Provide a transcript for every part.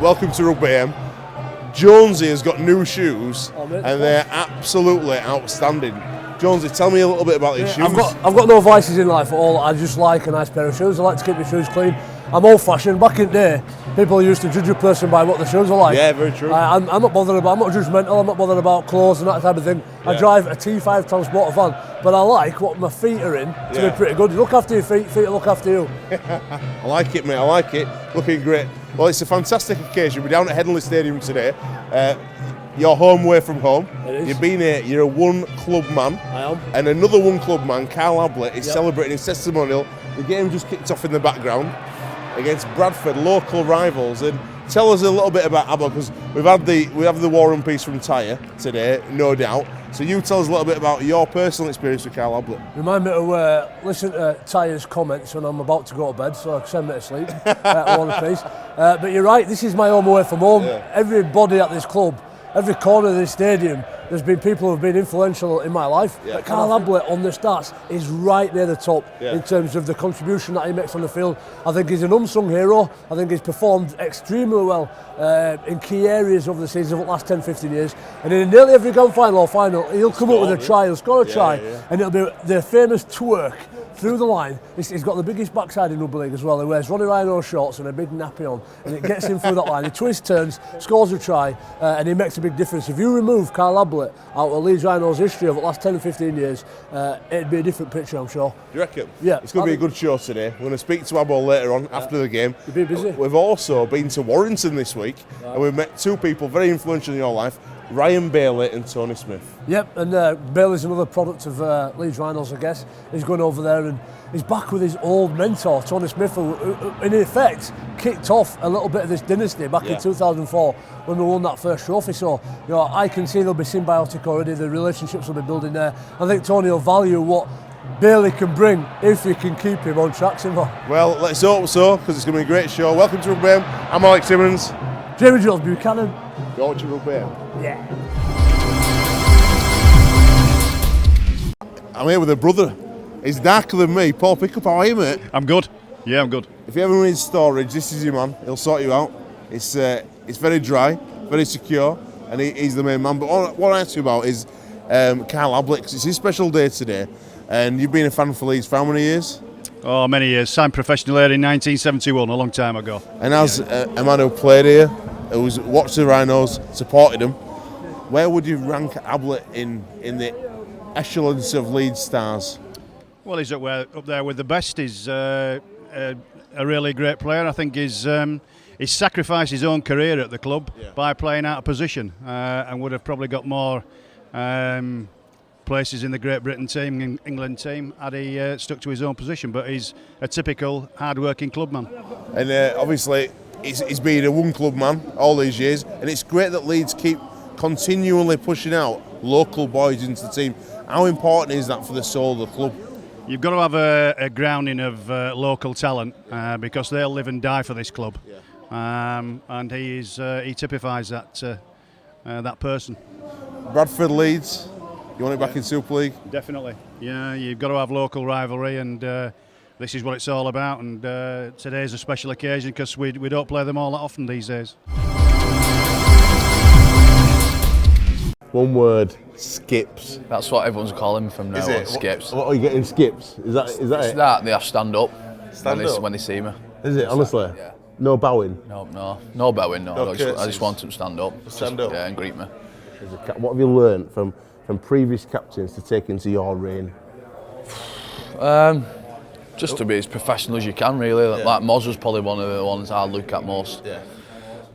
welcome to Rugby AM. Jonesy has got new shoes, and they're absolutely outstanding. Jonesy, tell me a little bit about these shoes. I've got no vices in life at all. I just like a nice pair of shoes. I like to keep my shoes clean. I'm old-fashioned. Back in the day, people used to judge a person by what the shoes are like. Yeah, very true. I'm not bothered about. I'm not judgmental. I'm not bothered about clothes and that type of thing. Yeah. I drive a T5 transporter van, but I like what my feet are in to be pretty good. You look after your feet. Feet will look after you. I like it, mate. I like it. Looking great. Well, it's a fantastic occasion. We're down at Headingley Stadium today. You're home away from home. It is. You've been here. You're a one-club man. I am. And another one-club man, Carl Ablett, is celebrating his testimonial. The game just kicked off in the background against Bradford, local rivals. And tell us a little bit about Ablett, because we have the War and Peace from Tyre today, no doubt. So you tell us a little bit about your personal experience with Carl Ablett. Remind me to listen to Tyre's comments when I'm about to go to bed, so I can send me to sleep. War and Peace. But you're right, this is my home away from home. Yeah. Everybody at this club, every corner of this stadium, there's been people who've been influential in my life. Yeah. But Carl Ablett on the stats is right near the top in terms of the contribution that he makes on the field. I think he's an unsung hero. I think he's performed extremely well in key areas of the season of the last 10-15 years. And in nearly every grand final or final, he'll come up with a try, he'll score a try, and it'll be the famous twerk through the line. He's got the biggest backside in Rugby League as well. He wears Ronnie Rhino shorts and a big nappy on, and it gets him through that line. He twists, turns, scores a try, and he makes a big difference. If you remove Carl Ablett out of Leeds Rhinos' history over the last 10 or 15 years, it'd be a different picture, I'm sure. You reckon? Yeah. It's going to be a good show today. We're going to speak to Abo later on after the game. You've been busy. We've also been to Warrington this week, and we've met two people very influential in your life, Ryan Bailey and Tony Smith. Yep, and Bailey's another product of Leeds Rhinos, I guess. He's going over there and he's back with his old mentor, Tony Smith, who in effect kicked off a little bit of this dynasty back in 2004 when we won that first trophy. So, I can see there'll be symbiotic already, the relationships will be building there. I think Tony will value what Bailey can bring if you can keep him on track somehow. Well, let's hope so, because it's going to be a great show. Welcome to Rugby AM. I'm Alex Simmons. Jamie Jones Buchanan. You're watching Rugby AM. Yeah. I'm here with a brother. He's darker than me. Paul Pickup, how are you, mate? I'm good. Yeah, I'm good. If you ever need storage, this is your man. He'll sort you out. It's very dry, very secure, and he's the main man. But what I ask you about is Carl Ablett, 'cause it's his special day today, and you've been a fan for Leeds for how many years? Oh, many years. Signed professional here in 1971, a long time ago. And as a man who played here, who's watched the Rhinos, supported them, where would you rank Ablett in the echelons of Leeds stars? Well, he's up there with the best. He's a really great player. I think he's sacrificed his own career at the club by playing out of position, and would have probably got more places in the Great Britain team, England team, had he stuck to his own position. But he's a typical hard-working clubman. And obviously, he's been a one-club man all these years, and it's great that Leeds keep continually pushing out local boys into the team. How important is that for the soul of the club? You've got to have a grounding of local talent because they'll live and die for this club, and he typifies that person. Bradford, Leeds, you want it back in Super League? Definitely. Yeah, you've got to have local rivalry, and this is what it's all about. And today's a special occasion because we don't play them all that often these days. One word, Skips. That's what everyone's calling him from now on, Skips. What are you getting, Skips? Is that it's it? That, they have stand up when they see me. Is it, honestly? Yeah. No bowing? No bowing, no. I just want them to stand up. Stand up? Yeah, and greet me. What have you learned from previous captains to take into your reign? Just to be as professional as you can, really. Like Moz was probably one of the ones I look at most. Yeah.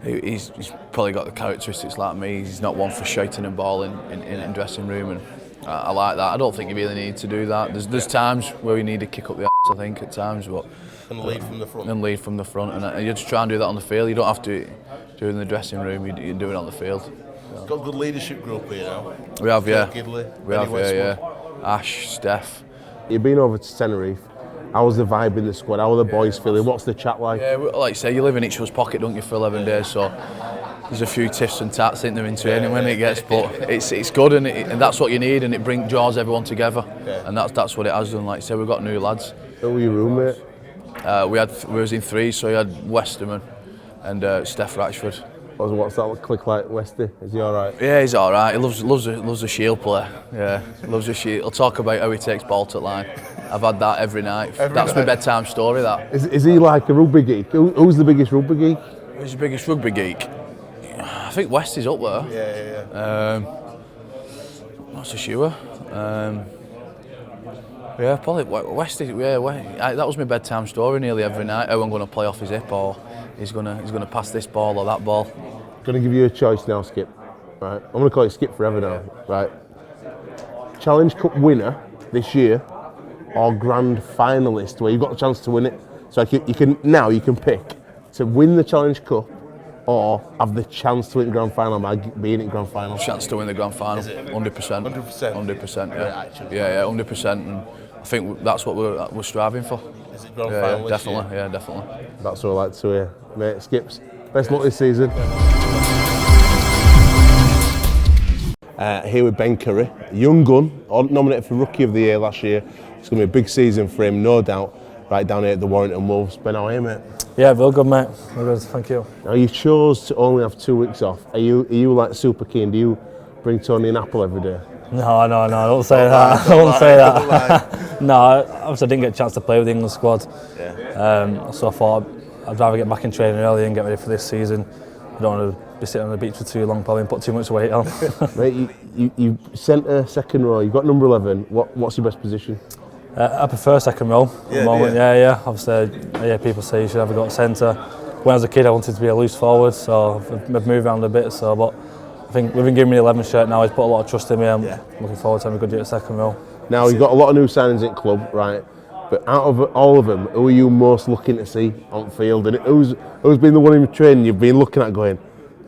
He's probably got the characteristics like me. He's not one for shouting and bawling in dressing room, and I like that. I don't think you really need to do that. There's times where you need to kick up the arse, I think, at times, but and lead from the front. And lead from the front, and you just try and do that on the field. You don't have to do it in the dressing room. You do it on the field. So. Got a good leadership group here now. We have, yeah. Gidley, we have, yeah. Ash, Steph. You've been over to Tenerife. How's the vibe in the squad? How are the boys feeling? What's the chat like? Yeah, like you say, you live in each other's pocket, don't you, for 11 days, so there's a few tiffs and tats in there in training when it gets, but it's good, and that's what you need, and it draws everyone together, and that's what it has done. Like you say, we've got new lads. Who were your roommate? We was in three, so you had Westerman, and Steph Ratchford. What's that click like, Westy? Is he all right? Yeah, he's all right. He loves a shield play. Yeah, loves a shield. He'll talk about how he takes ball to line. I've had that every night. That's my bedtime story. That is he like a rugby geek? Who's the biggest rugby geek? Who's the biggest rugby geek? I think Westy's up there. Yeah. Not so sure. Yeah, probably Westy. Yeah, that was my bedtime story nearly every night. How I'm going to play off his hip, or he's going to pass this ball or that ball. Going to give you a choice now, Skip. Right, I'm going to call you Skip forever now. Right, Challenge Cup winner this year, or grand finalist where you've got a chance to win it. So you can pick to win the Challenge Cup or have the chance to win the grand final by being in grand final. Chance to win the grand final, 100%. 100%, yeah. 100%. And I think that's what we're striving for. Is it grand final? Definitely. Yeah, definitely. That's what I like to hear, mate. Skips, best luck this season. Here with Ben Curry, young gun, nominated for Rookie of the Year last year. It's going to be a big season for him, no doubt. Right down here at the Warrington Wolves. Ben, how are you, mate? Yeah, real good, mate. Real good, thank you. Now, you chose to only have 2 weeks off. Are you like super keen? Do you bring Tony an apple every day? No, don't say that. I won't say that. No, obviously I didn't get a chance to play with the England squad. Yeah. So I thought I'd rather get back in training early and get ready for this season. I don't want to be sitting on the beach for too long, probably, and put too much weight on. Mate, you centre, second row. You've got number 11. What's your best position? I prefer second row at the moment. Yeah. Obviously, people say you should have got centre. When I was a kid, I wanted to be a loose forward, so I've moved around a bit. But I think we've been giving me the 11 shirt now. He's put a lot of trust in me. I'm looking forward to having a good year at second row. Now, you've got a lot of new signings in club, right? But out of all of them, who are you most looking to see on field? And who's been the one in training you've been looking at going,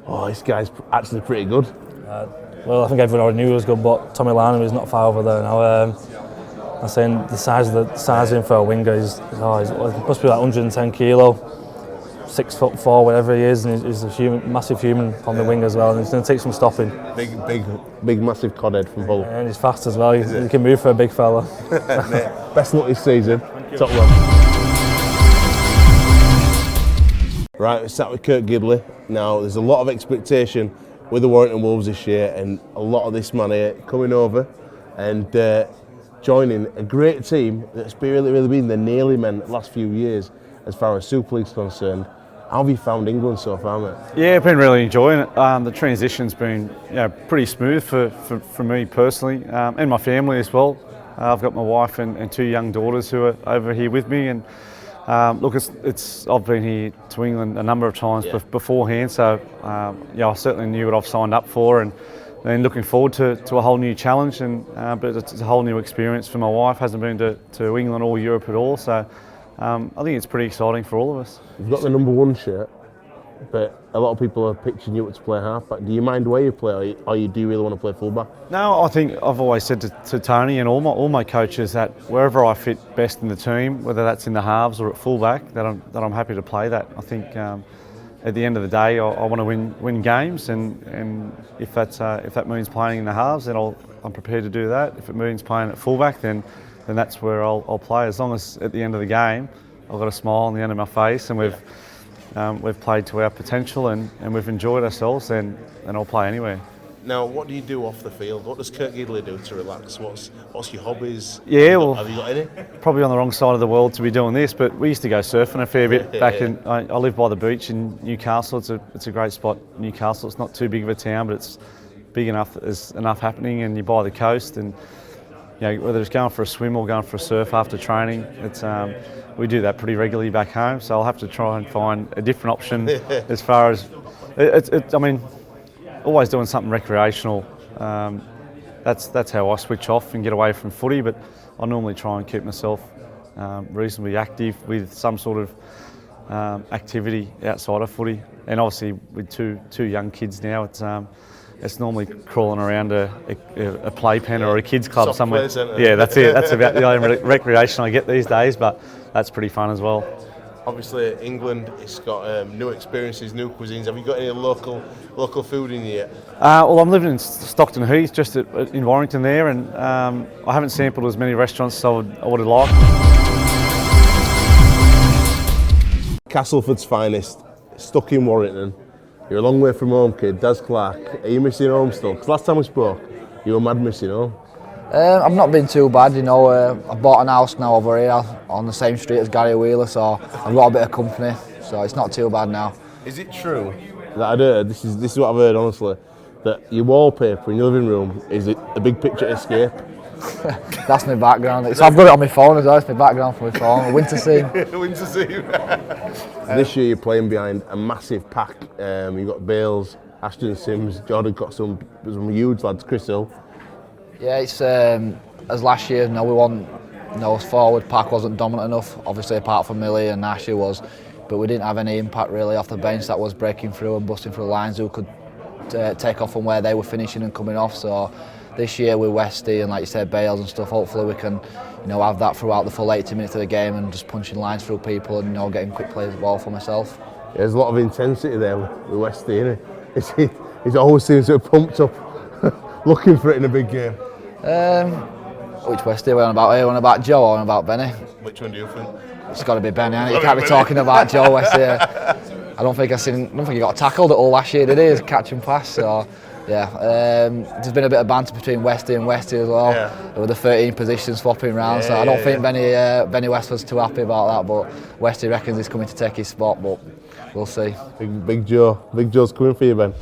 oh, this guy's actually pretty good? Well, I think everyone already knew he was good, but Tommy Lanham is not far over there now. I'm saying the size of him for a winger he must be like 110 kilo, 6'4", whatever he is, and he's a massive human on the wing as well, and he's going to take some stopping. Big massive codhead from Hull. And he's fast as well. He can move for a big fella. Best luck this season. Top luck. Right, we're sat with Kurt Gidley. Now, there's a lot of expectation with the Warrington Wolves this year, and a lot of this money coming over and joining a great team that's really been the nearly men the last few years as far as Super League's concerned. How have you found England so far, mate? Yeah, I've been really enjoying it. The transition's been pretty smooth for me personally, and my family as well. I've got my wife and 2 young daughters who are over here with me, and look, I've been here to England a number of times beforehand, so I certainly knew what I've signed up for, and looking forward to a whole new challenge, but it's a whole new experience for my wife. Hasn't been to England or Europe at all, so I think it's pretty exciting for all of us. You've got the number 1 shirt, but a lot of people are pitching you up to play halfback. Do you mind where you play, or do you really want to play fullback? No, I think I've always said to Tony and all my coaches that wherever I fit best in the team, whether that's in the halves or at fullback, that I'm happy to play that. I think at the end of the day, I want to win games, and if that means playing in the halves, then I'm prepared to do that. If it means playing at fullback, then that's where I'll play. As long as at the end of the game, I've got a smile on the end of my face, and we've played to our potential, and we've enjoyed ourselves, then I'll play anywhere. Now, what do you do off the field? What does Kurt Gidley do to relax? What's your hobbies? Yeah, well, have you got any? Probably on the wrong side of the world to be doing this, but we used to go surfing a fair bit back in. I live by the beach in Newcastle. It's a great spot. Newcastle. It's not too big of a town, but it's big enough that there's enough happening, and you're by the coast, and whether it's going for a swim or going for a surf after training, we do that pretty regularly back home. So I'll have to try and find a different option as far as always doing something recreational. That's how I switch off and get away from footy. But I normally try and keep myself reasonably active with some sort of activity outside of footy. And obviously with two young kids now, it's normally crawling around a playpen or a kids club somewhere. Yeah, that's it. That's about the only recreation I get these days. But that's pretty fun as well. Obviously, England, it's got new experiences, new cuisines. Have you got any local food in here yet? Well, I'm living in Stockton Heath, just in Warrington there, and I haven't sampled as many restaurants as I would have liked. Castleford's finest, stuck in Warrington. You're a long way from home, kid. Des Clark, are you missing home still? Because last time we spoke, you were mad missing home. I've not been too bad, you know. I bought an house now over here on the same street as Gary Wheeler, so I've got a bit of company, so it's not too bad now. Is it true that I'd heard, this is what I've heard honestly, that your wallpaper in your living room is a big picture Escape? That's my background. I've got it on my phone as well. It's my background for my phone. Winter scene. Winter scene. This year you're playing behind a massive pack. You've got Bales, Ashton Sims, Jordan got some huge lads, Chris Hill. Yeah, it's as last year. No, we won. No, forward pack wasn't dominant enough. Obviously, apart from Millie and Ashley was, but we didn't have any impact really off the bench that was breaking through and busting through the lines who could take off from where they were finishing and coming off. So this year with Westy and like you said Bales and stuff, hopefully we can have that throughout the full 80 minutes of the game and just punching lines through people and getting quick plays of the ball for myself. Yeah, there's a lot of intensity there with Westy, isn't it? He always seems to have pumped up looking for it in a big game. Which Westy are we on about here? On about Joe or on about Benny? Which one do you think? It's got to be Benny, hasn't it? You can't be talking about Joe Westy. I don't think he got tackled at all last year, did he? As a catch and pass. So yeah, there's been a bit of banter between Westy and Westy as well. Yeah. With the 13 positions swapping around. So I don't think Benny West was too happy about that. But Westy reckons he's coming to take his spot. But we'll see. Big Joe's coming for you, Ben.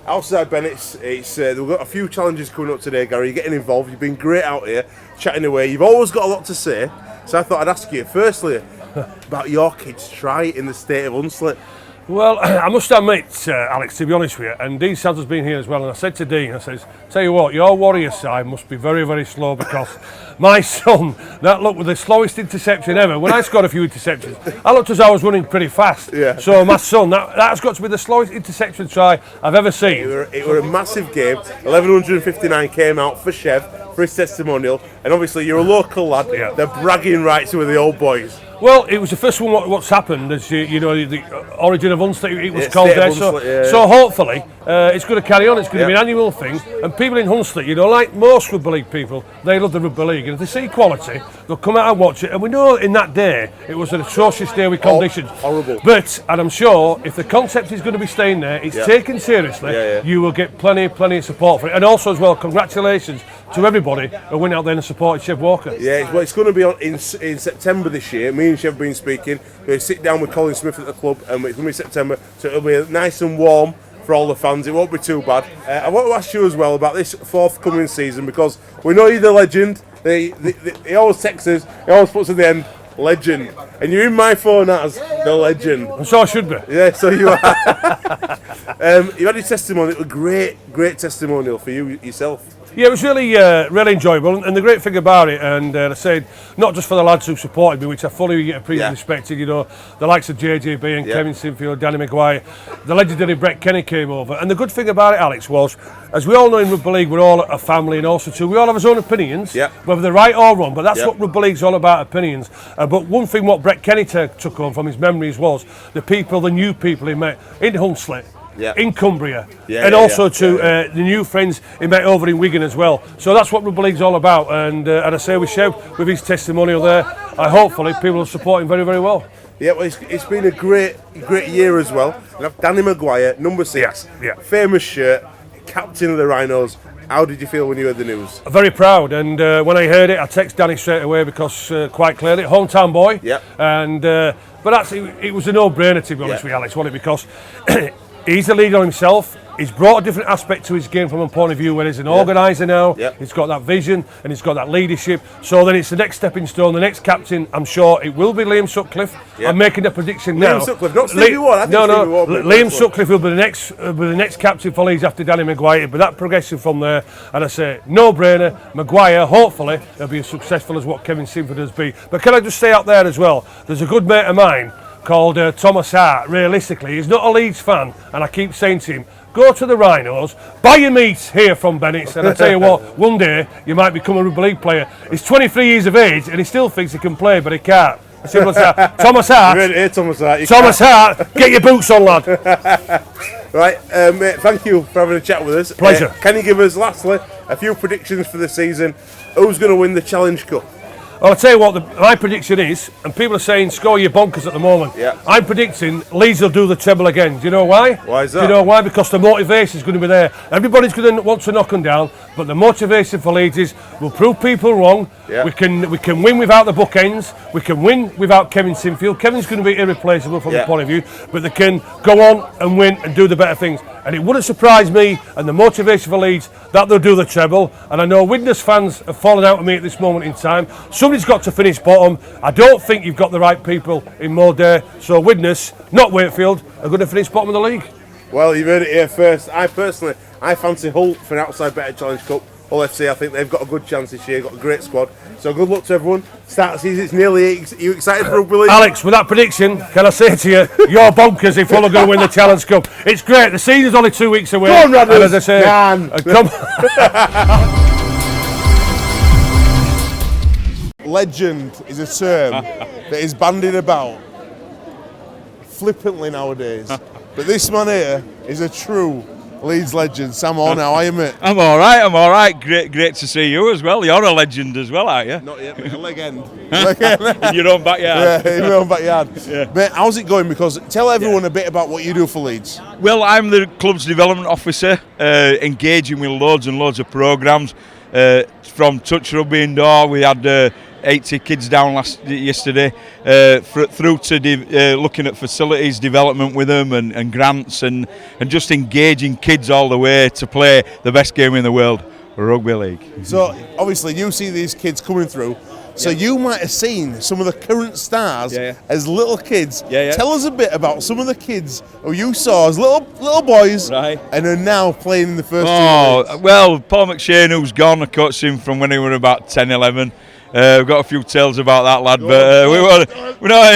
Outside Ben, it's we've got a few challenges coming up today, Gary. You're getting involved. You've been great out here, chatting away. You've always got a lot to say. So I thought I'd ask you, firstly, about your kids' try in the state of Hunslet. Well, I must admit, Alex, to be honest with you, and Dean Santos has been here as well, and I said to Dean, I says, tell you what, your Warrior side must be very, very slow because my son, that looked with the slowest interception ever. When I scored a few interceptions, I looked as I was running pretty fast. Yeah. So my son, that's got to be the slowest interception try I've ever seen. It were a massive game. 1159 came out for Chev, for his testimonial, and obviously you're a local lad. Yeah. They're bragging rights with the old boys. Well, it was the first one. What's happened is, the origin of Hunslet. It was called there. So hopefully, it's going to carry on. It's going to be an annual thing. And people in Hunslet, like most rugby league people, they love the rugby league. And if they see quality, they'll come out and watch it. And we know in that day, it was an atrocious day with conditions. Horrible. But, and I'm sure, if the concept is going to be staying there, it's taken seriously. You will get plenty of support for it. And also as well, congratulations to everybody who went out there and supported Chev Walker. Yeah, well, it's going to be on in September this year. Me and Chev have been speaking. We're going to sit down with Colin Smith at the club, and it's going to be September, so it'll be nice and warm for all the fans. It won't be too bad. I want to ask you as well about this forthcoming season, because we know you're the legend. He always texts us, he always puts at the end, legend. And you're in my phone as the legend. And so I should be. Yeah, so you are. You had your testimonial. It was a great testimonial for you yourself. Yeah, it was really enjoyable, and the great thing about it, and I said, not just for the lads who supported me, which I fully appreciate and respected, the likes of JJB and Kevin Sinfield, Danny Maguire, the legendary Brett Kenny came over, and the good thing about it, Alex, was, as we all know in rugby league, we're all a family, and also too, we all have our own opinions, whether they're right or wrong, but that's what rugby league's all about, opinions. But one thing what Brett Kenny took on from his memories was the new people he met in Hunslet, in Cumbria, and also the new friends he met over in Wigan as well. So that's what rugby league's all about, and I say with Chev, with his testimonial there, hopefully people will support him very, very well. Yeah, well, it's been a great year as well. We have Danny Maguire, number 6, famous shirt, captain of the Rhinos. How did you feel when you heard the news? Very proud, and when I heard it, I texted Danny straight away because quite clearly, hometown boy. And but actually, it was a no-brainer to be honest with you, Alex, wasn't it? Because he's the leader himself. He's brought a different aspect to his game from a point of view where he's an organiser now. He's got that vision and he's got that leadership. So then it's the next stepping stone, the next captain. I'm sure it will be Liam Sutcliffe. I'm making a prediction now. Liam Sutcliffe, not Stevie Ward. Liam Sutcliffe will be the next captain for Leeds after Danny Maguire. But that progression from there, and I say no brainer. Maguire, hopefully, will be as successful as what Kevin Sinford has been. But can I just say out there as well? There's a good mate of mine called Thomas Hart. Realistically, he's not a Leeds fan, and I keep saying to him, go to the Rhinos, buy your meat here from Bennett's, and I tell you what, one day you might become a rugby league player. He's 23 years of age and he still thinks he can play, but he can't. Simple as that. Thomas Hart. You heard it here, Thomas Hart. Thomas Hart, get your boots on, lad. Right, mate, thank you for having a chat with us. Pleasure. Can you give us, lastly, a few predictions for the season? Who's going to win the Challenge Cup? Well, I'll tell you what, my prediction is, and people are saying score your bonkers at the moment. Yeah. I'm predicting Leeds will do the treble again. Do you know why? Why is that? Do you know why? Because the motivation is going to be there. Everybody's going to want to knock them down, but the motivation for Leeds is we'll prove people wrong. Yeah. We can win without the bookends. We can win without Kevin Sinfield. Kevin's going to be irreplaceable from the point of view, but they can go on and win and do the better things. And it wouldn't surprise me, and the motivation for Leeds, that they'll do the treble. And I know Widnes fans have fallen out with me at this moment in time. Somebody's got to finish bottom. I don't think you've got the right people in Mulder. So Widnes, not Wakefield, are going to finish bottom of the league. Well, you've heard it here first. I fancy Hull for an outside better Challenge Cup. Hull FC, I think they've got a good chance this year, got a great squad. So good luck to everyone. Start the season, it's nearly 8. Are you excited for Rugby League? Alex, with that prediction, can I say to you, you're bonkers if Hull are going to win the Challenge Cup. It's great, the season's only 2 weeks away. Go on, Radley. And as I say, Legend is a term that is bandied about flippantly nowadays. But this man here is a true Leeds legend. Sam Orr, how are you, mate? I'm all right. Great to see you as well. You're a legend as well, aren't you? Not yet, mate. A legend. In your own backyard. Yeah, in your own backyard. Yeah. Mate, how's it going? Because tell everyone a bit about what you do for Leeds. Well, I'm the club's development officer, engaging with loads and loads of programmes. From touch rugby indoor, we had 80 kids down yesterday, through to looking at facilities development with them and grants and just engaging kids all the way to play the best game in the world, Rugby League. So obviously you see these kids coming through, so you might have seen some of the current stars as little kids. Tell us a bit about some of the kids who you saw as little boys and are now playing in the first team. Well, Paul McShane, who's gone, I coached him from when he was about 10, 11. We've got a few tales about that lad, but we're not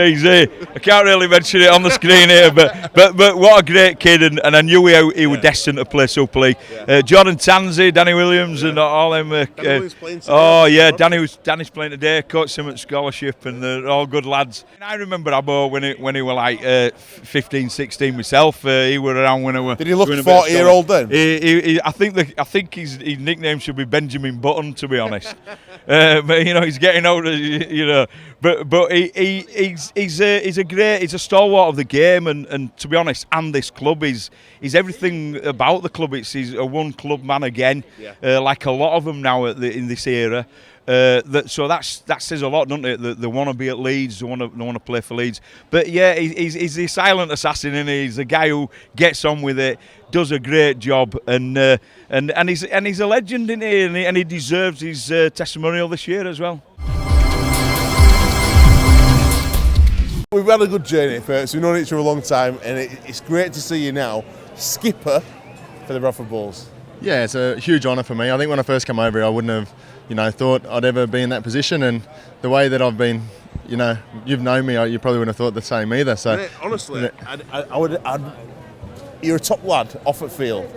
easy. I can't really mention it on the screen here, but what a great kid, and I knew he was destined to play Super League. Jordan Tansey, Danny Williams, and all them. Danny's Danny's playing today. Coached him at scholarship, and they're all good lads. And I remember Abo when he was like 15, 16 myself. He was around when I was. Did he look 40-year-old then? I think his nickname should be Benjamin Button, to be honest. But he's getting older. But he's a stalwart of the game, and to be honest, and this club is everything about the club. He's a one club man again, like a lot of them now in this era. So that says a lot, doesn't it? They want to be at Leeds, they want to play for Leeds. But yeah, he's the silent assassin, and he's a guy who gets on with it, does a great job, and he's a legend, isn't he? And he deserves his testimonial this year as well. We've had a good journey, first. We've known each other a long time, and it's great to see you now, skipper for the Bradford Bulls. Yeah, it's a huge honour for me. I think when I first came over here, I wouldn't have, thought I'd ever be in that position, and the way that I've been, you've known me, you probably wouldn't have thought the same either. So, mate, honestly, you're a top lad off at field.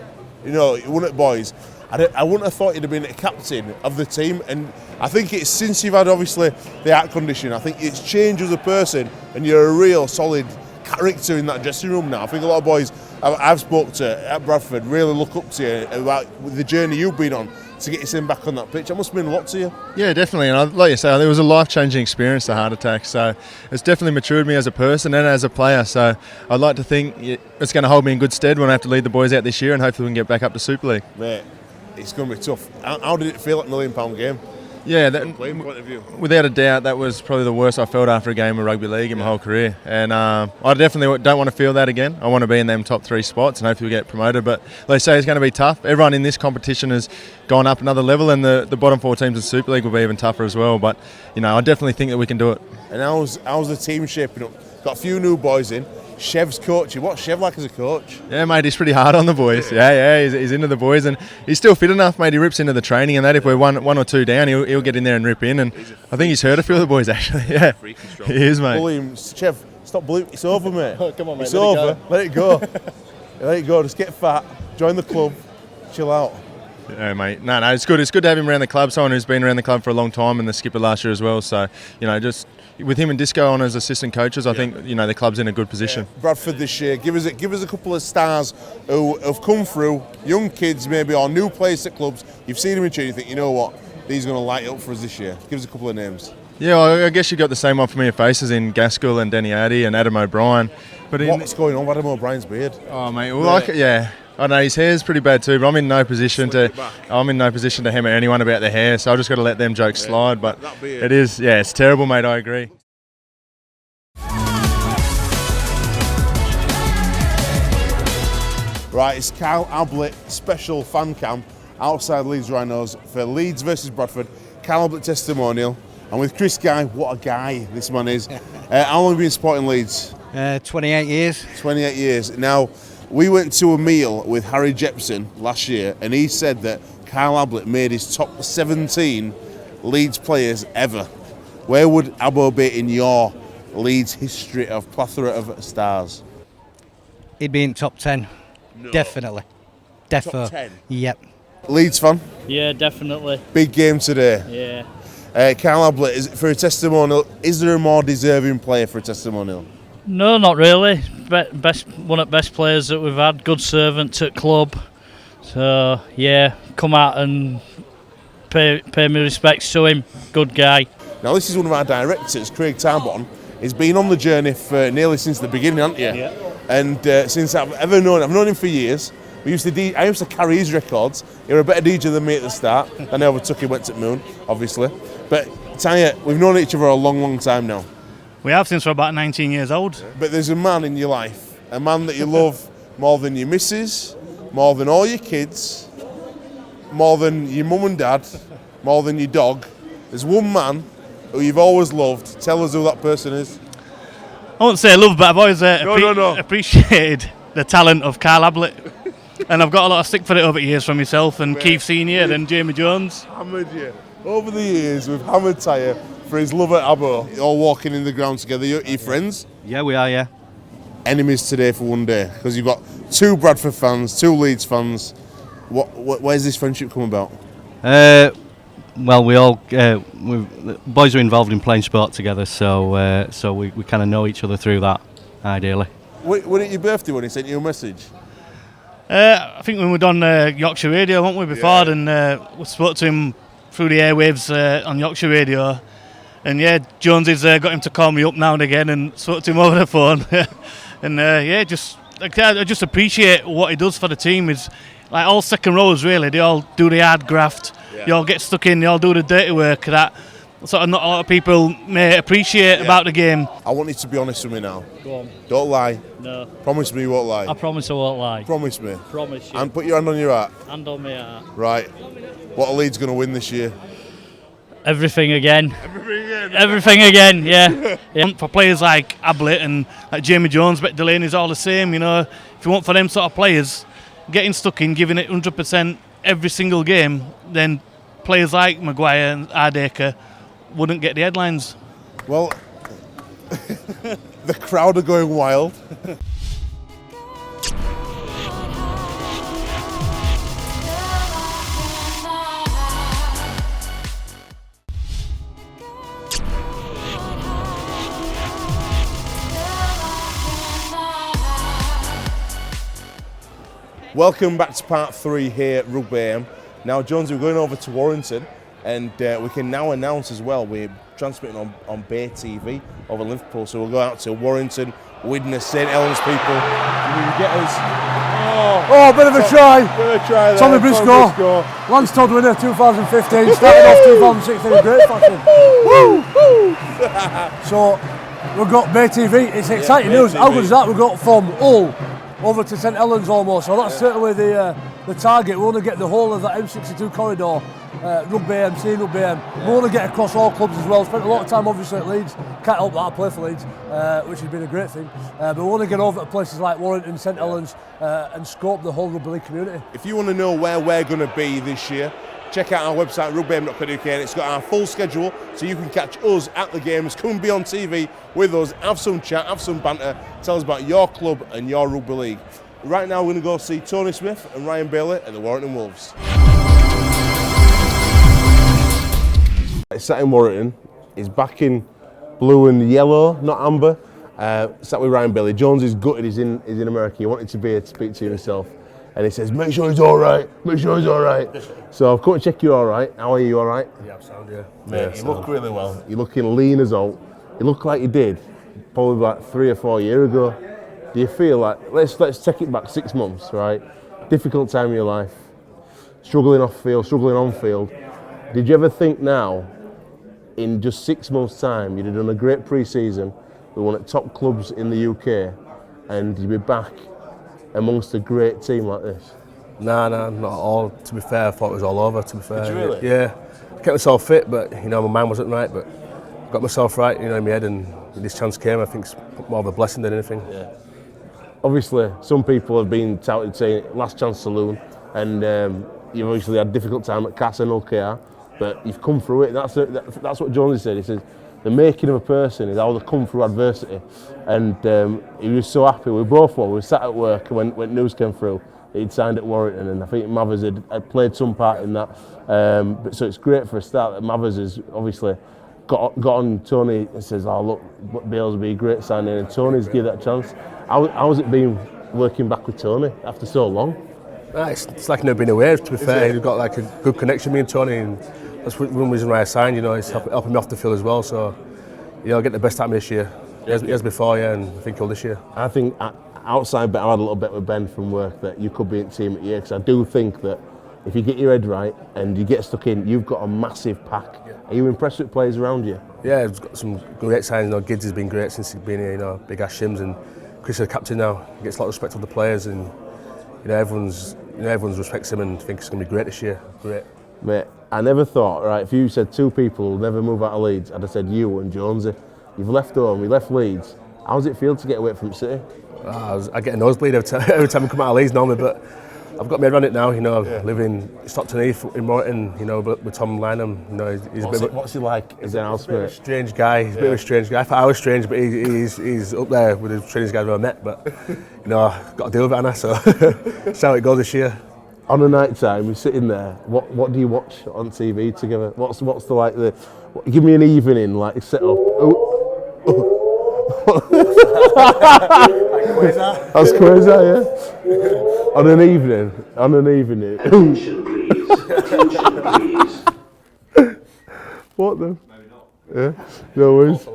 You won at boys. I wouldn't have thought you'd have been a captain of the team, and I think it's since you've had obviously the heart condition. I think it's changed as a person, and you're a real solid character in that dressing room now. I think a lot of boys I've spoke to at Bradford really look up to you about the journey you've been on to get yourself back on that pitch. It must have mean a lot to you. Yeah, definitely. And like you say, it was a life-changing experience, the heart attack. So it's definitely matured me as a person and as a player. So I'd like to think it's going to hold me in good stead when I have to lead the boys out this year, and hopefully we can get back up to Super League. Mate, it's going to be tough. How did it feel at £1 million game? Yeah, from a playing point of view. Without a doubt, that was probably the worst I felt after a game of rugby league in my whole career. And I definitely don't want to feel that again. I want to be in them top 3 spots and hopefully we get promoted. But like I say, it's going to be tough. Everyone in this competition has gone up another level, and the bottom 4 teams in Super League will be even tougher as well. But I definitely think that we can do it. And how's the team shaping up? Got a few new boys in. Chev's coaching. What's Chev like as a coach? Yeah, mate, he's pretty hard on the boys. Yeah, he's into the boys, and he's still fit enough, mate. He rips into the training and that. If we're one or two down, he'll get in there and rip in. And I think he's hurt a few of the boys actually. Yeah, he is, mate. Bully him, Chev. Stop bullying. It's over, mate. Oh, come on, mate. It's over. Let it go. Let it go. Just get fat. Join the club. Chill out. Yeah, mate. No, it's good. It's good to have him around the club. Someone who's been around the club for a long time, and the skipper last year as well. So, just with him and Disco on as assistant coaches, I think the club's in a good position. Yeah. Bradford this year, give us a couple of stars who have come through, young kids maybe, or new players at clubs. You've seen them in training, you think, you know what, these are going to light up for us this year. Give us a couple of names. Yeah, well, I guess you got the same one familiar faces in Gaskell and Danny Addy and Adam O'Brien. But what's going on with Adam O'Brien's beard? Oh, mate, well, I know his hair's pretty bad too, but I'm in no position to hammer anyone about their hair, so I've just got to let them jokes slide. But it is, it's terrible, mate. I agree. Right, it's Kyle Ablett special fan cam outside Leeds Rhinos for Leeds versus Bradford. Kyle Ablett testimonial, and with Chris Guy, what a guy this man is. How long have you been supporting Leeds? 28 years. 28 years. Now, we went to a meal with Harry Jepson last year, and he said that Kyle Ablett made his top 17 Leeds players ever. Where would Abbo be in your Leeds history of plethora of stars? He'd be in top 10. No. Definitely. Top 10? Yep. Leeds fan? Yeah, definitely. Big game today. Yeah. Kyle Ablett, for a testimonial, is there a more deserving player for a testimonial? No, not really. One of the best players that we've had. Good servant at club. So yeah, come out and pay me respects to him. Good guy. Now this is one of our directors, Craig Tarbotton. He's been on the journey for nearly since the beginning, hasn't you? Yeah. And since I've known him for years. I used to carry his records. He was a better DJ than me at the start. Then I overtook him, went to Moon, obviously. But Taya, we've known each other a long, long time now. We have since we're about 19 years old. But there's a man in your life, a man that you love more than your missus, more than all your kids, more than your mum and dad, more than your dog. There's one man who you've always loved. Tell us who that person is. I won't say love, but I've always appreciated the talent of Kyle Ablett. And I've got a lot of stick for it over the years from myself and Keith Senior and Jamie Jones. Hammered you. Over the years, we've hammered Taya for his love at Abbo. You're all walking in the ground together. You're friends? Yeah, we are, yeah. Enemies today for one day, because you've got 2 Bradford fans, 2 Leeds fans. Where's this friendship come about? Well, the boys are involved in playing sport together, so we kind of know each other through that, ideally. Was it your birthday when he sent you a message? I think when we were on Yorkshire Radio, weren't we, before? Yeah. And we spoke to him through the airwaves on Yorkshire Radio. And yeah, Jonesy's got him to call me up now and again and spoke to him over the phone. And I just appreciate what he does for the team. It's like all second rows, really. They all do the hard graft. Yeah. They all get stuck in. They all do the dirty work that sort of not a lot of people may appreciate about the game. I want you to be honest with me now. Go on. Don't lie. No. Promise me you won't lie. I promise I won't lie. Promise me. Promise you. And put your hand on your heart. Hand on my heart. Right. What are Leeds going to win this year? Everything again. Everything again, yeah. For players like Ablett and like Jamie Jones, but Delaney's all the same, you know. If you want for them sort of players, getting stuck in, giving it 100% every single game, then players like Maguire and Ardacre wouldn't get the headlines. Well, the crowd are going wild. Welcome back to part 3 here at Rugby AM. Now, Jonesy, we're going over to Warrington, and we can now announce as well we're transmitting on Bay TV over Liverpool. So we'll go out to Warrington, Widnes, St Helens people. Can you get us? Oh, bit of a try. Bit of a try there. Tommy Briscoe. Lance Todd winner 2015, started off 2016 in great fashion. Woo! So we've got Bay TV. It's exciting news. How good is that? We've got from Hull over to St Helens almost, so that's certainly the target. We want to get the whole of that M62 corridor, Rugby AM, seeing Rugby AM. We want to get across all clubs as well. Spent a lot of time obviously at Leeds, can't help that I play for Leeds, which has been a great thing. But we want to get over to places like Warrington, St Helens and scope the whole Rugby League community. If you want to know where we're going to be this year, check out our website rugbyam.co.uk, and it's got our full schedule so you can catch us at the games. Come and be on TV with us, have some chat, have some banter, tell us about your club and your rugby league. Right now we're going to go see Tony Smith and Ryan Bailey at the Warrington Wolves. he's sat in Warrington. He's back in blue and yellow, not amber. Sat with Ryan Bailey. Jones is gutted. He's in America. He wanted to be here to speak to himself, and he says, "Make sure he's all right. Make sure he's all right." So I've come to check you're all right. How are you? All right? Yeah, I'm sound. Yeah. Mate, you look really well. You're looking lean as all. You look like you did probably like 3 or 4 years ago. Do you feel like let's take it back 6 months, right? Difficult time in your life, struggling off field, struggling on field. Did you ever think now, in just 6 months' time, you'd have done a great pre-season, we won at top clubs in the UK, and you'd be back amongst a great team like this? Nah, not at all. To be fair, I thought it was all over. To be fair, Did you really? Yeah. I kept myself fit, but my mind wasn't right. But got myself right, in my head, and this chance came. I think it's more of a blessing than anything. Yeah. Obviously, some people have been touted saying last chance saloon, and you've obviously had a difficult time at Cass and OKR, but you've come through it. That's what Jonesy said. He says the making of a person is how they come through adversity, and he was so happy. We both were. We sat at work when news came through. He'd signed at Warrington, and I think Mathers had played some part in that. But so it's great for a start that Mathers has obviously got on Tony and says, "Oh look, Bales will be a great signing," and Tony's give that chance. How's it been working back with Tony after so long? It's like never been away. To be fair, we've got like a good connection, me and Tony, and that's one reason why I signed. He's helping me off the field as well. So, I'll get the best out of me this year. As before, yeah, and I think he'll this year. I think outside, but I had a little bit with Ben from work that you could be in the team at year, because I do think that if you get your head right and you get stuck in, you've got a massive pack. Yeah. Are you impressed with players around you? Yeah, we've got some great signs. Gids has been great since he's been here. Big Ash Shims, and Chris is the captain now. He gets a lot of respect of the players, and everyone's respects him and thinks it's going to be great this year. Great. Mate, I never thought, right, if you said 2 people will never move out of Leeds, I'd have said you and Jonesy. You've left home, you left Leeds. How does it feel to get away from City? I get a nosebleed every time I come out of Leeds normally, but I've got my head around it now. I live in Stockton Heath in Morton, with Tom Lynham. What's he like as an housemate? Strange guy. He's a bit of a strange guy. I thought I was strange, but he's up there with the strangest guys I've ever met. But I've got to deal with it, Anna. So that's how it goes this year. On a night time, you're sitting there. What do you watch on TV together? What's the give me an evening like set up. That's crazy, yeah. On an evening. Attention please. What then? Yeah, no worries.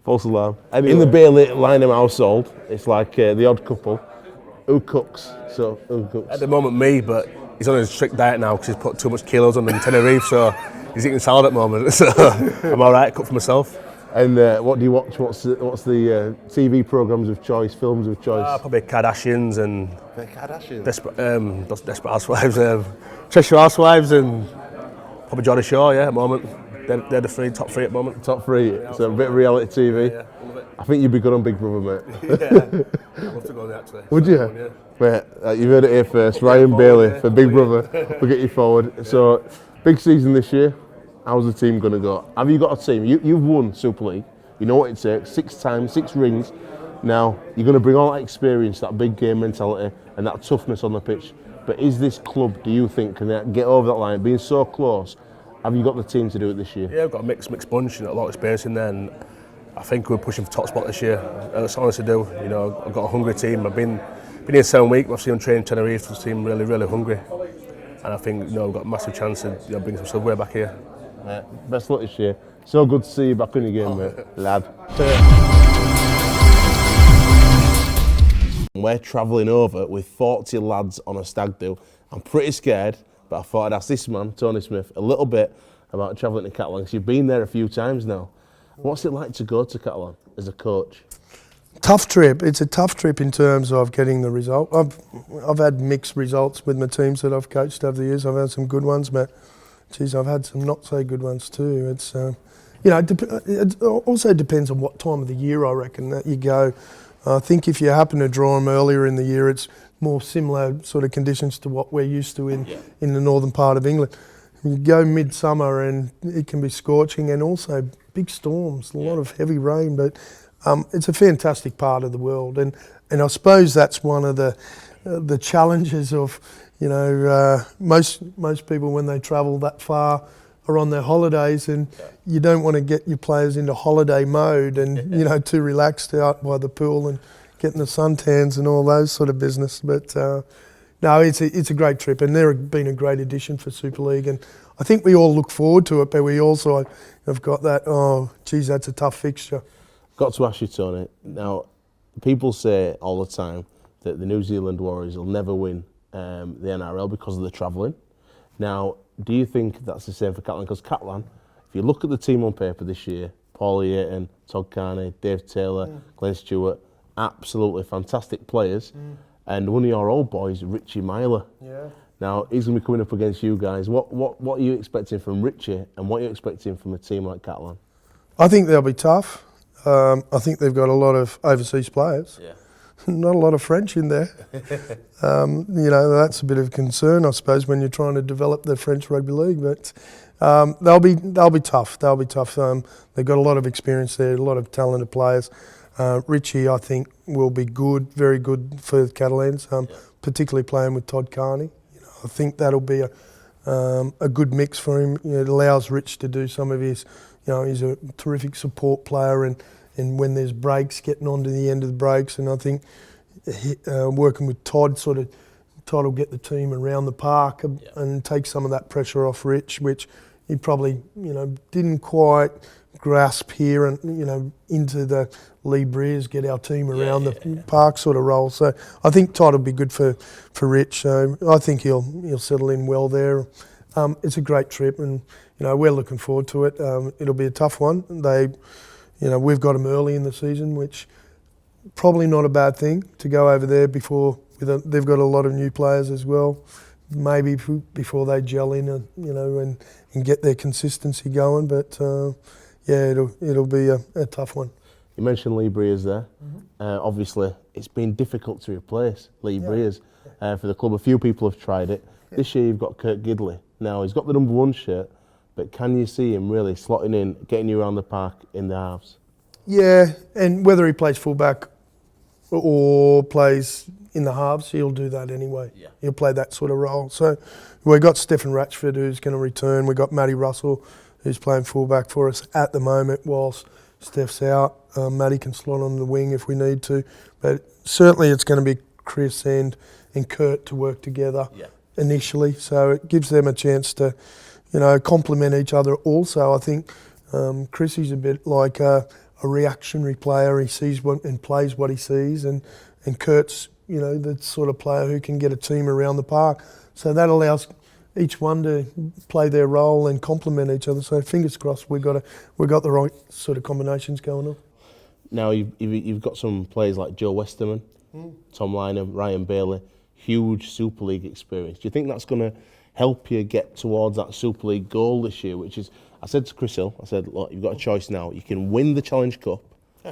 False alarm. Anyway. In the Bailey Lynham household, it's like the odd couple. Who cooks? Who cooks? At the moment, me, but he's on a strict diet now because he's put too much kilos on in Tenerife, so he's eating salad at the moment. So I'm all right. Cook for myself. And what do you watch? What's the TV programmes of choice, films of choice? Probably Kardashians and Kardashians. Desperate Housewives, Cheshire Housewives, and probably Geordie Shore. Yeah, at the moment, they're the top three at the moment. Top 3. Yeah, so a bit of reality TV. Yeah, love it. I think you'd be good on Big Brother, mate. Yeah, I'd love to go there actually. Would you? Mate, you've heard it here first. Ryan Bailey for Big Brother. We'll get you forward. So, big season this year. How's the team going to go? Have you got a team? You've won Super League. You know what it takes. 6 times, 6 rings. Now, you're going to bring all that experience, that big game mentality, and that toughness on the pitch. But is this club, do you think, can they get over that line? Being so close, have you got the team to do it this year? Yeah, I've got a mixed bunch, a lot of experience in there, and I think we're pushing for top spot this year. That's honest to do. I've got a hungry team. I've been here 7 weeks. I've seen them train Tenerife. The team really, really hungry, and I think we've got a massive chance of bringing some silverware back here. Yeah. Best luck this year. So good to see you back in the game, mate. Lad. We're travelling over with 40 lads on a stag do. I'm pretty scared, but I thought I'd ask this man, Tony Smith, a little bit about travelling to Catalan. You've been there a few times now. What's it like to go to Catalan as a coach? Tough trip. It's a tough trip in terms of getting the result. I've had mixed results with my teams that I've coached over the years. I've had some good ones, but geez, I've had some not so good ones too. It's it also depends on what time of the year, I reckon, that you go. I think if you happen to draw them earlier in the year, it's more similar sort of conditions to what we're used to in the northern part of England. You go midsummer and it can be scorching, and also big storms, a lot of heavy rain, but it's a fantastic part of the world, and I suppose that's one of the challenges of most people when they travel that far are on their holidays, and you don't want to get your players into holiday mode and too relaxed out by the pool and getting the suntans and all those sort of business. But no, it's a great trip, and they've been a great addition for Super League, and I think we all look forward to it, but we also have got that, that's a tough fixture. Got to ask you, Tony, now people say all the time that the New Zealand Warriors will never win the NRL because of the travelling. Now, do you think that's the same for Catalan? Because Catalan, if you look at the team on paper this year, Paulie Ayton, Todd Carney, Dave Taylor, Glenn Stewart, absolutely fantastic players. And one of your old boys, Richie Myler. Yeah. Now, he's going to be coming up against you guys. What are you expecting from Richie, and what are you expecting from a team like Catalan? I think they'll be tough. I think they've got a lot of overseas players. Yeah. Not a lot of French in there. That's a bit of a concern, I suppose, when you're trying to develop the French rugby league. But they'll be tough. They'll be tough. They've got a lot of experience there, a lot of talented players. Richie, I think, will be good, very good for the Catalans, particularly playing with Todd Carney. I think that'll be a good mix for him. It allows Rich to do some of his. He's a terrific support player, and when there's breaks, getting on to the end of the breaks. And I think working with Todd will get the team around the park and take some of that pressure off Rich, which he probably, didn't quite grasp here and, into the Lee Breers, get our team around the park sort of role. So I think Todd will be good for Rich. So I think he'll settle in well there. It's a great trip, and, we're looking forward to it. It'll be a tough one. We've got them early in the season, which probably not a bad thing to go over there before. They've got a lot of new players as well. Maybe before they gel in, and get their consistency going. But it'll be a tough one. You mentioned Lee Breers there. Obviously, it's been difficult to replace Lee Breers for the club. A few people have tried it. This year you've got Kurt Gidley. Now, he's got the number 1 shirt, but can you see him really slotting in, getting you around the park in the halves? Yeah, and whether he plays fullback or plays in the halves, he'll do that anyway. Yeah. He'll play that sort of role. So we've got Stephen Ratchford, who's going to return. We've got Matty Russell, who's playing fullback for us at the moment whilst Steph's out. Matty can slot on the wing if we need to. But certainly it's going to be Chris and Kurt to work together initially. So it gives them a chance to, complement each other also. I think Chrissy's a bit like a reactionary player. He sees and plays what he sees. And Kurt's, the sort of player who can get a team around the park. So that allows each one to play their role and complement each other. So fingers crossed we've got the right sort of combinations going on. Now you've got some players like Joe Westerman, Tom Lynham, Ryan Bailey, huge Super League experience. Do you think that's going to help you get towards that Super League goal this year? Which is, I said to Chris Hill, look, you've got a choice now. You can win the Challenge Cup,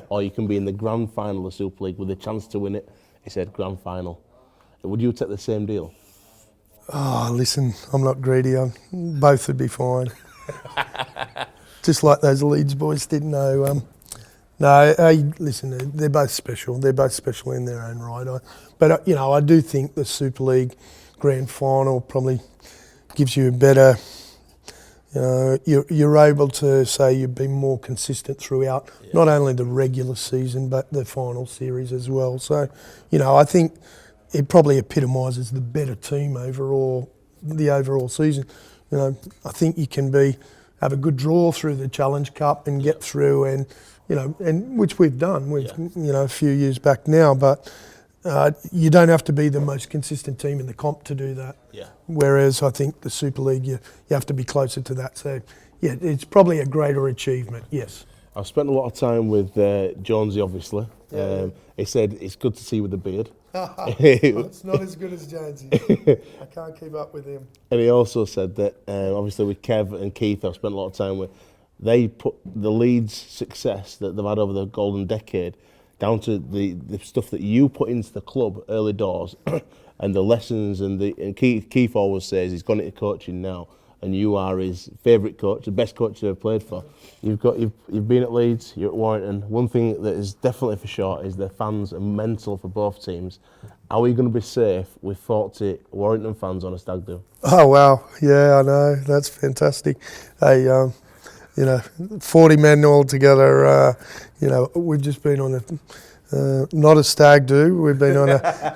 or you can be in the grand final of Super League with a chance to win it. He said grand final. Would you take the same deal? Oh, listen, I'm not greedy. Both would be fine. Just like those Leeds boys didn't know. Listen, they're both special. They're both special in their own right. But I do think the Super League grand final probably gives you a better. You're able to say you've been more consistent throughout, not only the regular season but the final series as well. So, I think it probably epitomises the better team overall, the overall season. I think you can have a good draw through the Challenge Cup and get through, and which we've done. A few years back now, but you don't have to be the most consistent team in the comp to do that. Yeah. Whereas I think the Super League, you have to be closer to that. So, it's probably a greater achievement. Yes. I've spent a lot of time with Jonesy, obviously. He said it's good to see you with the beard. It's not as good as Jonesy. I can't keep up with him. And he also said that, obviously with Kev and Keith, I've spent a lot of time with, they put the Leeds success that they've had over the golden decade down to the stuff that you put into the club early doors and the lessons. And Keith always says he's gone into coaching now, and you are his favourite coach, the best coach he's ever played for. You've been at Leeds, you're at Warrington. One thing that is definitely for sure is the fans are mental for both teams. Are we going to be safe with 40 Warrington fans on a stag do? Oh wow, yeah, I know, that's fantastic. Hey, 40 men all together. We've just been on not a stag do. We've been on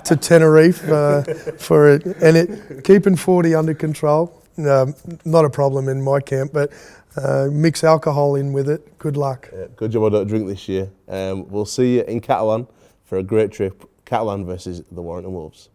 to Tenerife for it, and keeping 40 under control. Not a problem in my camp, but mix alcohol in with it. Good luck. Yeah, good job I don't drink this year. We'll see you in Catalan for a great trip. Catalan versus the Warrington Wolves.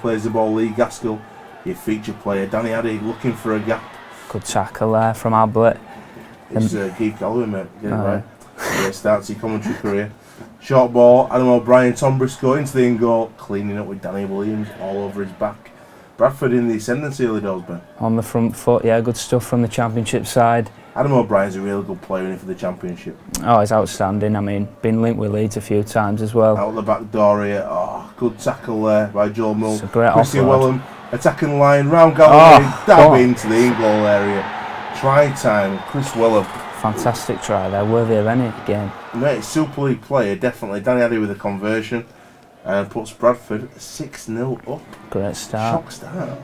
Plays the ball, Lee Gaskell, your feature player. Danny Addy looking for a gap. Good tackle there from Ablett. It's Keith Galloway, mate. Get it right. Yeah, starts your commentary career. Short ball, Adam O'Brien, Tom Briscoe into the in goal, cleaning up with Danny Williams all over his back. Bradford in the ascendancy early doors, Ben. On the front foot, yeah, good stuff from the Championship side. Adam O'Brien's a real good player in for the Championship. Oh, he's outstanding. I mean, been linked with Leeds a few times as well. Out the back door here. Oh, good tackle there by Joel Mull. It's a great Christy offload. Wellham, attacking line, round Galloway, dab into the in-goal area. Try time, Chris Wellham. Fantastic try there, worthy of any game. Mate, Super League player, definitely. Danny Addy with a conversion and puts Bradford 6-0 up. Great start. Shock start.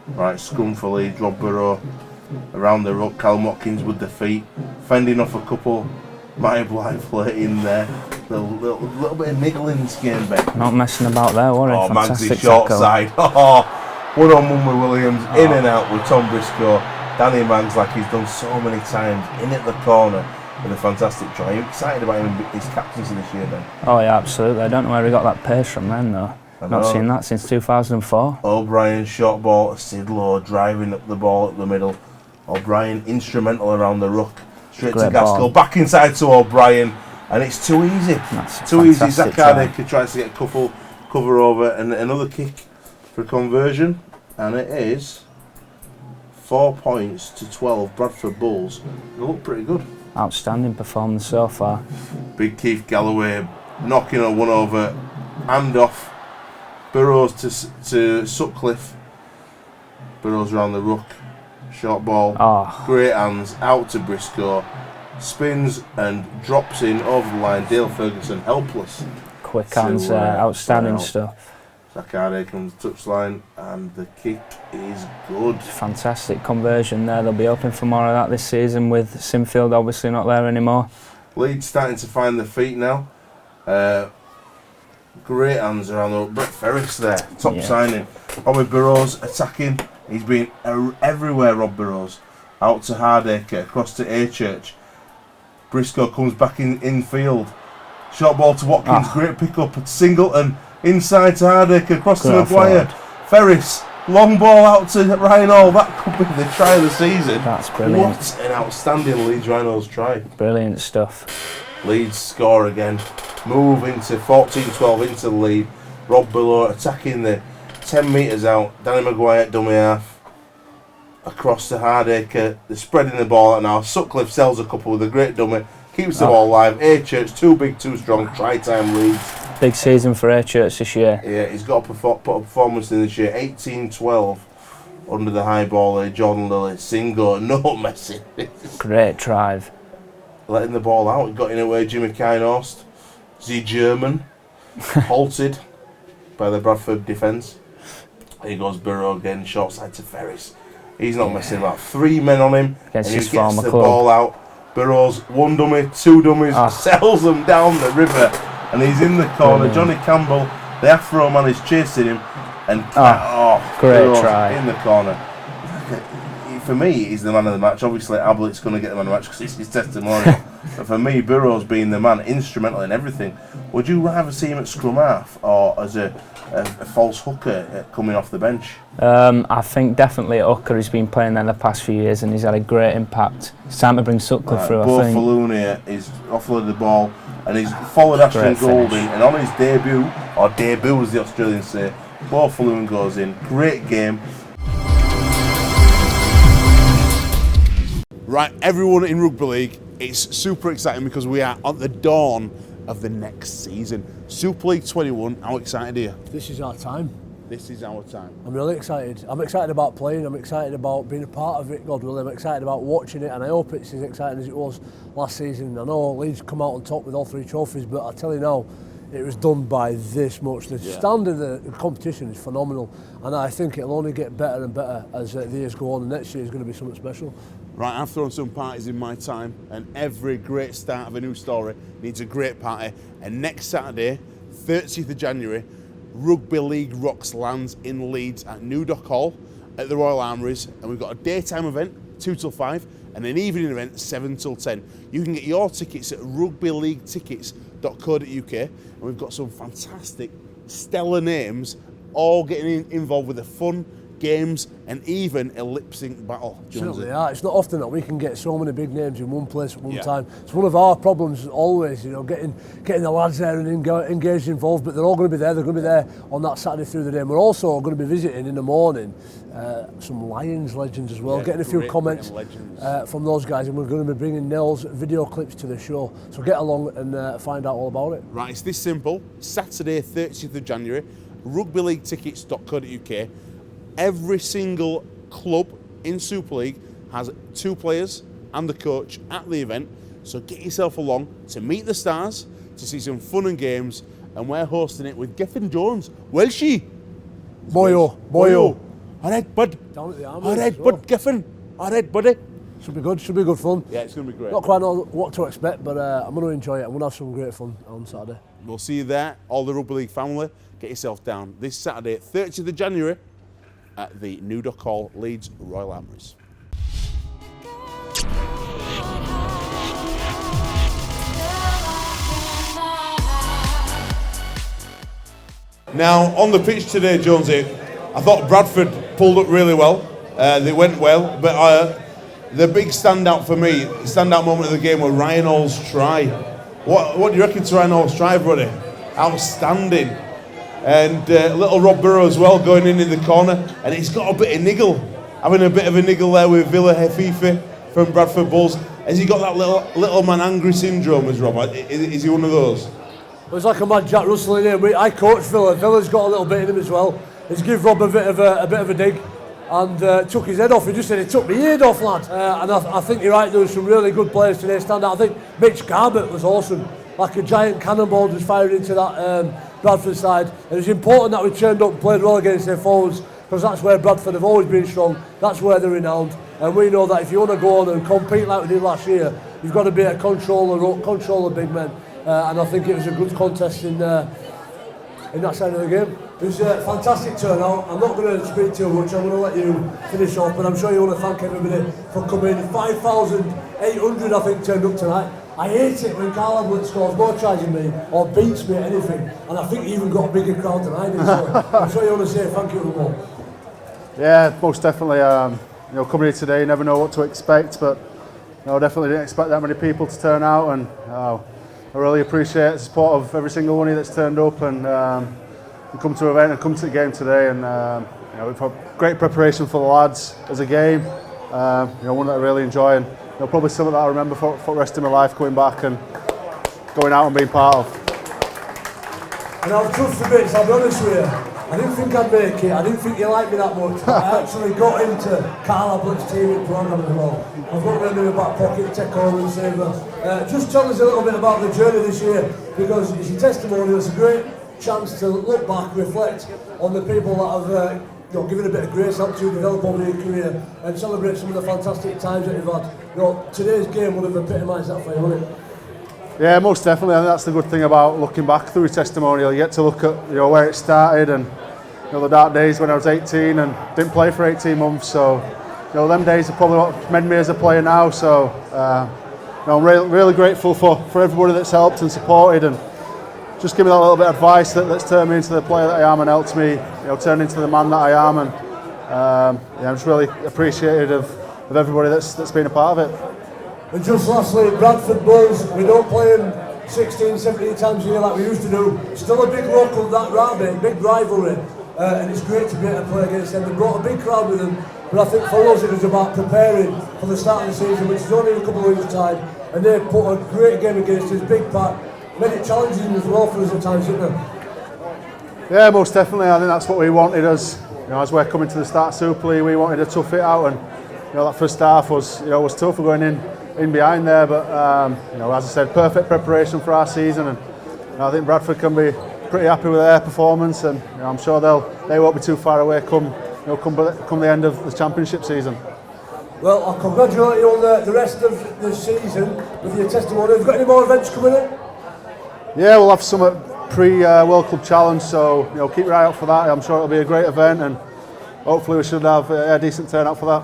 Right, scrum for Leeds, Rob Burrow. Around the ruck, Callum Watkins with the feet, fending off a couple. Matty Blythe in there. Little bit of niggling in this game, Ben. Not messing about there, were he? Oh, Fantastic Magsy short tackle. side. Oh, one-on-one with Williams, in and out with Tom Briscoe. Danny Mags, like he's done so many times, in at the corner with a fantastic try. You're excited about him, his captaincy this year, Ben? Oh yeah, absolutely. I don't know where he got that pace from then, though. Not seen that since 2004. O'Brien, short ball, Sidlow driving up the ball up the middle. O'Brien instrumental around the ruck. Straight Great to Gaskell, ball. back inside to O'Brien, and it's too easy. That's too easy. Zach try. Hardiker tries to get cover over, and another kick for conversion, and it is 4 points to 12. Bradford Bulls. They look pretty good. Outstanding performance so far. Big Keith Galloway knocking a one over, hand off. Burrows to Sutcliffe. Burrows around the ruck. Short ball. Oh. Great hands. Out to Briscoe. Spins and drops in over the line. Dale Ferguson helpless. Quick hands there. Outstanding stuff. Zakade comes touchline and the kick is good. Fantastic conversion there. They'll be hoping for more of that this season with Simfield obviously not there anymore. Leeds starting to find their feet now. Great hands around the Brett Ferris there, top signing. Bobby Burrows attacking. He's been everywhere, Rob Burrows. Out to Hardaker, across to A-Church. Briscoe comes back in field. Short ball to Watkins, great pick up at Singleton. Inside to Hardaker, across to Maguire. Ferris, long ball out to Ryan Hall. That could be the try of the season. That's brilliant. What an outstanding Leeds Rhinos try. Brilliant stuff. Leeds score again. Move into 14-12 into the lead. Rob Below attacking the 10 metres out. Danny Maguire dummy half. across to Hardacre. They're spreading the ball out now. Sutcliffe sells a couple with a great dummy. Keeps the ball alive. Church, too big, too strong. Try-time leads. Big season for Church this year. Yeah, he's got to put a performance in this year. 18-12 under the high ball. Jordan Lilly. Singo, no messing. Great drive. Letting the ball out. He got in away. Jimmy Kynhorst. The German. Halted by the Bradford defence. Here goes Burrow again. Short side to Ferris. He's not messing about. 3 men on him. Against and his he gets former the club. ball out. Burrow's 1 dummy, 2 dummies. Sells them down the river. And he's in the corner. Johnny Campbell, the Afro man, is chasing him. And great Burrow's try. in the corner. For me, he's the man of the match. Obviously, Ablett's going to get the man of the match because it's his testimonial. But for me, Burrow's been the man, instrumental in everything. Would you rather see him at scrum half or as a false hooker coming off the bench? I think definitely at hooker. He's been playing there the past few years and he's had a great impact. It's time to bring Sutcliffe through, Bo I think. Falloon here is offloaded the ball and he's followed Ashton Golding, and on his debut, or debut as the Australians say, Bo Falloon goes in. Great game. Right, everyone in Rugby League, it's super exciting because we are at the dawn of the next season. Super League 21, how excited are you? This is our time. This is our time. I'm really excited. I'm excited about playing. I'm excited about being a part of it, God willing. I'm excited about watching it, and I hope it's as exciting as it was last season. I know Leeds come out on top with all 3 trophies, but I tell you now, it was done by this much. The standard of the competition is phenomenal, and I think it'll only get better and better as the years go on, and next year is going to be something special. Right, I've thrown some parties in my time, and every great start of a new story needs a great party. And next Saturday, 30th of January, Rugby League Rocks lands in Leeds at New Dock Hall at the Royal Armouries, and we've got a daytime event, 2 till 5, and an evening event, 7 till 10. You can get your tickets at rugbyleaguetickets.co.uk, and we've got some fantastic, stellar names all getting involved with the fun, games, and even a lip sync battle. Certainly, it's not often that we can get so many big names in one place at one time. It's one of our problems always, you know, getting the lads there and engaged, involved. But they're all going to be there. They're going to be there on that Saturday through the day. And we're also going to be visiting in the morning some Lions legends as well, getting a few comments from those guys, and we're going to be bringing Nell's video clips to the show. So get along and find out all about it. Right, it's this simple. Saturday, 30th of January, rugbyleaguetickets.co.uk. Every single club in Super League has 2 players and the coach at the event, so get yourself along to meet the stars, to see some fun and games, and we're hosting it with Geffen Jones. Welshie! Boyo. All right, bud. Down at the arm. All right, bud, Geffen. All right, buddy. Should be good. Should be good fun. Yeah, it's going to be great. Not quite know what to expect, but I'm going to enjoy it. I'm going to have some great fun on Saturday. We'll see you there, all the Rugby League family. Get yourself down this Saturday, 30th of January, at the New Dock Hall, Leeds Royal Armouries. Now, on the pitch today, Jonesy, I thought Bradford pulled up really well. They went well, but the big standout for me, standout moment of the game was Ryan Hall's try. What do you reckon to Ryan Hall's try, buddy? Outstanding. And little Rob Burrow as well going in the corner, and he's got a bit of niggle, having a bit of a niggle there with Villa Hefife from Bradford Bulls. Has he got that little man angry syndrome as Rob? Is he one of those? It was like a mad Jack Russell in here. I coach Villa. Villa's got a little bit in him as well. He's give Rob a bit of a dig, and took his head off. He just said, "He took my head off, lad." And I think you're right. There were some really good players today stand out. I think Mitch Garbutt was awesome. Like a giant cannonball just fired into that Bradford side. And it's important that we turned up and played well against their forwards, because that's where Bradford have always been strong. That's where they're renowned. And we know that if you want to go on and compete like we did last year, you've got to be a controller big men. And I think it was a good contest in that side of the game. It was a fantastic turnout. I'm not going to speak too much. I'm going to let you finish off, but I'm sure you want to thank everybody for coming. 5,800 I think turned up tonight. I hate it when Carl Ablett scores more tries than me or beats me at anything, and I think he even got a bigger crowd than I did. So I'm sure you want to say thank you to them all. Yeah, most definitely. Coming here today, you never know what to expect, but definitely didn't expect that many people to turn out, and I really appreciate the support of every single one of you that's turned up and come to the event and come to the game today, and we've had great preparation for the lads as a game. One that I really enjoy, and probably something that I remember for the rest of my life, coming back and going out and being part of. And I've trusted a bit, I'll be honest with you. I didn't think I'd make it, I didn't think you liked me that much. I actually got into Carl Ablett's teaming programme as well. I've got rid of my back pocket, take over and save her. Just tell us a little bit about the journey this year, because it's your testimonial. It's a great chance to look back, reflect on the people that have given a bit of grace, helped you develop over your career, and celebrate some of the fantastic times that you've had. Today's game would have epitomised that for you, wouldn't it? Yeah, most definitely. I think that's the good thing about looking back through a testimonial. You get to look at where it started, and the dark days when I was 18 and didn't play for 18 months. So them days are probably what made me as a player now. So I'm really grateful for everybody that's helped and supported, and just give me that little bit of advice that's turned me into the player that I am and helped me turn into the man that I am. And I'm just really appreciative of everybody that's been a part of it. And just lastly, Bradford Bulls, we don't play them 16, 17 times a year like we used to do. Still a big local, that Rugby, big rivalry, and it's great to be able to play against them. They brought a big crowd with them, but I think for us it was about preparing for the start of the season, which is only in a couple of weeks' time, and they put a great game against us, big pack, made it challenging as well for us at times, didn't they? Yeah, most definitely. I think that's what we wanted as we're coming to the start of Super League. We wanted to tough it out, and that first half was tough. We're going in behind there, but as I said, perfect preparation for our season, and I think Bradford can be pretty happy with their performance, and I'm sure they won't be too far away come the end of the championship season. Well, I'll congratulate you on the rest of the season with your testimony. Have you got any more events coming up? Yeah, we'll have some pre-World Club Challenge, so keep your eye out for that. I'm sure it'll be a great event, and hopefully we should have a decent turnout for that.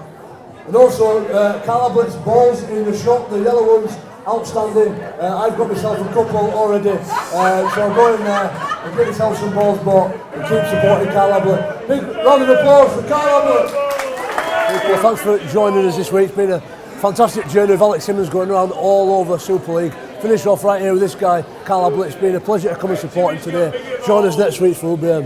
And also, Carl Ablett's balls in the shop, the yellow ones, outstanding. I've got myself a couple already, so I'm going there and get myself some balls bought and keep supporting Carl Ablett. Big round of applause for Carl Ablett. Well, thanks for joining us this week. It's been a fantastic journey with Alex Simmons going around all over Super League. Finish off right here with this guy, Carl Ablett. It's been a pleasure to come and support him today. Join us next week for UBM.